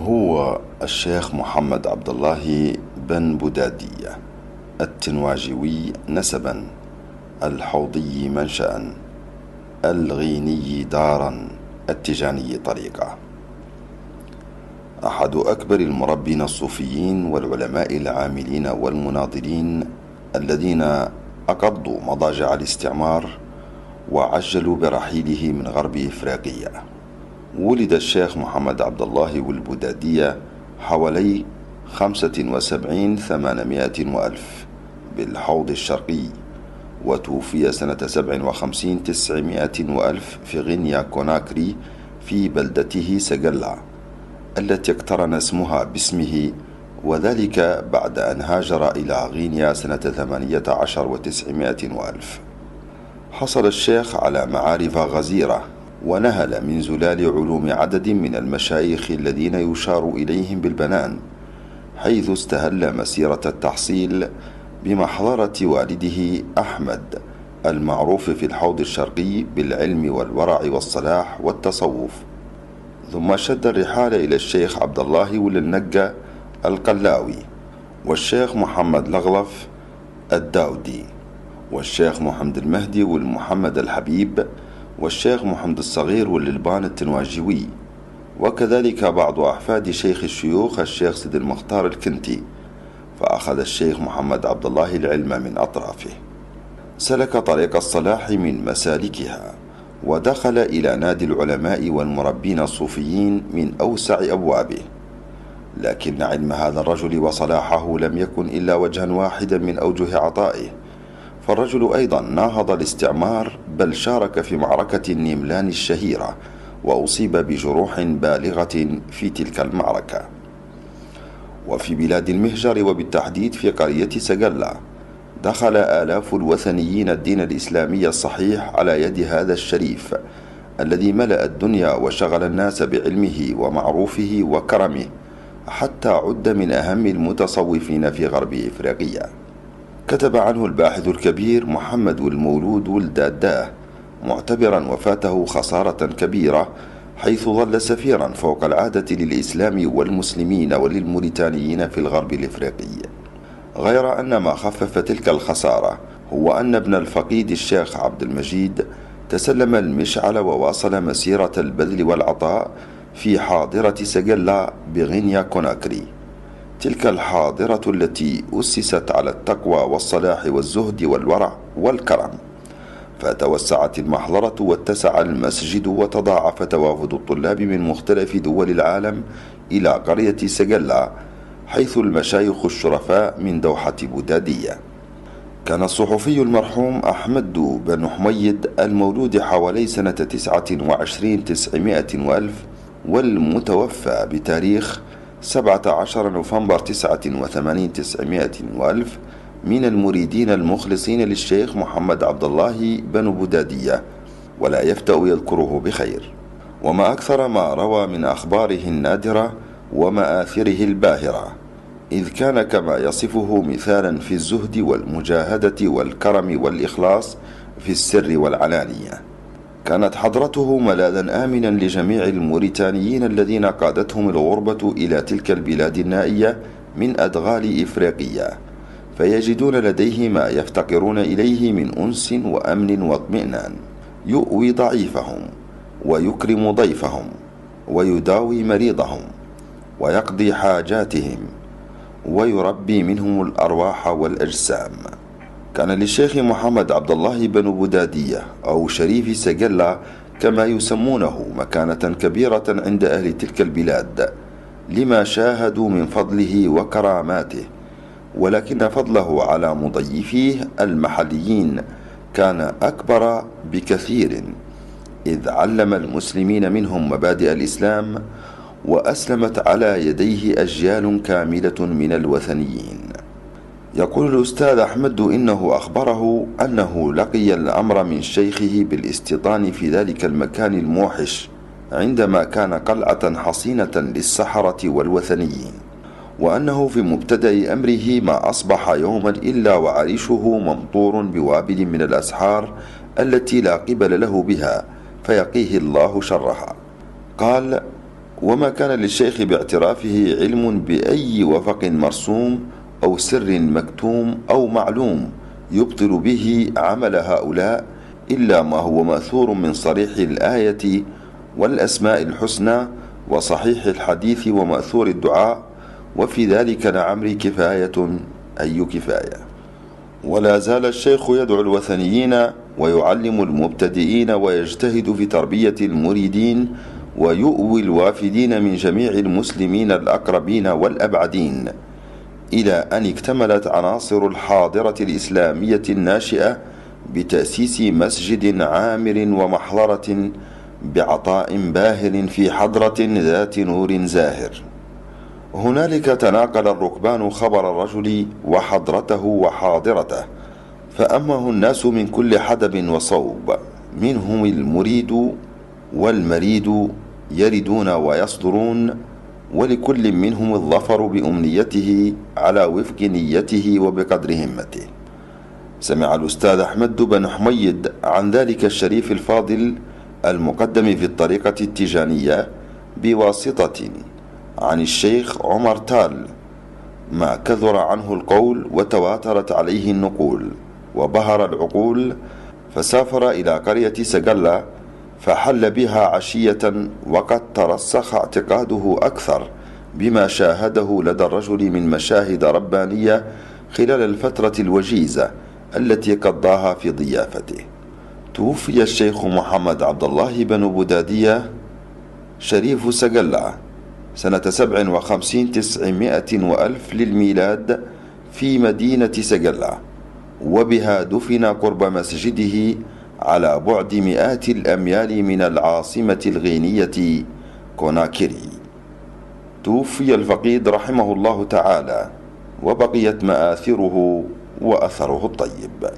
هو الشيخ محمد عبد الله بن بودادية، التنواجوي نسبا، الحوضي منشأ، الغيني دارا، التجاني طريقة. أحد أكبر المربين الصوفيين والعلماء العاملين والمناضلين الذين أقضوا مضاجع الاستعمار وعجلوا برحيله من غرب إفريقيا. ولد الشيخ محمد عبد الله والبودادية حوالي 75-800 وألف بالحوض الشرقي، وتوفي سنة 57-900 وألف في غينيا كوناكري في بلدته سجلة التي اقترن اسمها باسمه، وذلك بعد أن هاجر إلى غينيا سنة 18-900 وألف. حصل الشيخ على معارف غزيرة ونهل من زلال علوم عدد من المشايخ الذين يشار إليهم بالبنان، حيث استهل مسيرة التحصيل بمحضرة والده أحمد المعروف في الحوض الشرقي بالعلم والورع والصلاح والتصوف، ثم شد الرحال إلى الشيخ عبد الله وللنجة القلاوي، والشيخ محمد لغلف الداودي، والشيخ محمد المهدي والمحمد الحبيب، والشيخ محمد الصغير واللبان التنواجوي، وكذلك بعض أحفاد شيخ الشيوخ الشيخ سيد المختار الكنتي. فأخذ الشيخ محمد عبد الله العلم من أطرافه، سلك طريق الصلاح من مسالكها، ودخل إلى نادي العلماء والمربين الصوفيين من أوسع أبوابه. لكن علم هذا الرجل وصلاحه لم يكن إلا وجها واحدا من أوجه عطائه، فالرجل أيضا ناهض الاستعمار، بل شارك في معركة النيملان الشهيرة، وأصيب بجروح بالغة في تلك المعركة. وفي بلاد المهجر وبالتحديد في قرية سجلة دخل آلاف الوثنيين الدين الإسلامي الصحيح على يد هذا الشريف الذي ملأ الدنيا وشغل الناس بعلمه ومعروفه وكرمه، حتى عد من أهم المتصوفين في غرب إفريقيا. كتب عنه الباحث الكبير محمد والمولود ولداداه، معتبرا وفاته خسارة كبيرة، حيث ظل سفيرا فوق العادة للإسلام والمسلمين وللموريتانيين في الغرب الإفريقي. غير أن ما خفف تلك الخسارة هو أن ابن الفقيد الشيخ عبد المجيد تسلم المشعل وواصل مسيرة البذل والعطاء في حاضرة سجلة بغينيا كوناكري، تلك الحاضرة التي أسست على التقوى والصلاح والزهد والورع والكرم. فتوسعت المحضرة واتسع المسجد وتضاعف توافد الطلاب من مختلف دول العالم إلى قرية سجلة، حيث المشايخ الشرفاء من دوحة بودادية. كان الصحفي المرحوم أحمد بن حميد المولود حوالي سنة 29-900 وألف، والمتوفى بتاريخ 17 نوفمبر 89-900 وألف، من المريدين المخلصين للشيخ محمد عبد الله بن بودادية، ولا يفتأ يذكره بخير. وما أكثر ما روى من أخباره النادرة ومآثره الباهرة، إذ كان كما يصفه مثالا في الزهد والمجاهدة والكرم والإخلاص في السر والعلانية. كانت حضرته ملاذا آمنا لجميع الموريتانيين الذين قادتهم الغربة إلى تلك البلاد النائية من أدغال إفريقيا، فيجدون لديه ما يفتقرون إليه من أنس وأمن واطمئنان، يؤوي ضعيفهم ويكرم ضيفهم ويداوي مريضهم ويقضي حاجاتهم ويربي منهم الأرواح والأجسام. كان للشيخ محمد عبد الله بن بودادية أو شريف سجلة كما يسمونه مكانة كبيرة عند أهل تلك البلاد لما شاهدوا من فضله وكراماته، ولكن فضله على مضيفيه المحليين كان أكبر بكثير، إذ علم المسلمين منهم مبادئ الإسلام، وأسلمت على يديه أجيال كاملة من الوثنيين. يقول الأستاذ أحمد إنه أخبره أنه لقي الأمر من شيخه بالاستيطان في ذلك المكان الموحش عندما كان قلعة حصينة للسحرة والوثنيين، وأنه في مبتدأ أمره ما أصبح يوما إلا وعريشه ممطور بوابل من الأسحار التي لا قبل له بها، فيقيه الله شرها. قال: وما كان للشيخ باعترافه علم بأي وفق مرسوم أو سر مكتوم أو معلوم يبطل به عمل هؤلاء إلا ما هو مأثور من صريح الآية والأسماء الحسنى وصحيح الحديث ومأثور الدعاء، وفي ذلك لعمري كفاية أي كفاية. ولا زال الشيخ يدعو الوثنيين ويعلم المبتدئين ويجتهد في تربية المريدين ويؤوي الوافدين من جميع المسلمين الأقربين والأبعدين، إلى أن اكتملت عناصر الحاضرة الإسلامية الناشئة بتأسيس مسجد عامر ومحضرة بعطاء باهر في حضرة ذات نور زاهر. هنالك تناقل الركبان خبر الرجل وحضرته وحاضرته، فأمه الناس من كل حدب وصوب، منهم المريد والمريد يردون ويصدرون، ولكل منهم الظفر بأمنيته على وفق نيته وبقدر همته. سمع الأستاذ أحمد بن حميد عن ذلك الشريف الفاضل المقدم في الطريقة التيجانية بواسطة عن الشيخ عمر تال ما كثر عنه القول وتواترت عليه النقول وبهر العقول، فسافر إلى قرية سقلة فحل بها عشية، وقد ترسخ اعتقاده أكثر بما شاهده لدى الرجل من مشاهد ربانية خلال الفترة الوجيزة التي قضاها في ضيافته. توفي الشيخ محمد عبد الله بن بدادية شريف سقلة سنة 57 وألف للميلاد في مدينة سقلة، وبها دفن قرب مسجده على بعد مئات الأميال من العاصمة الغينية كوناكري. توفي الفقيد رحمه الله تعالى، وبقيت مآثره وأثره الطيب.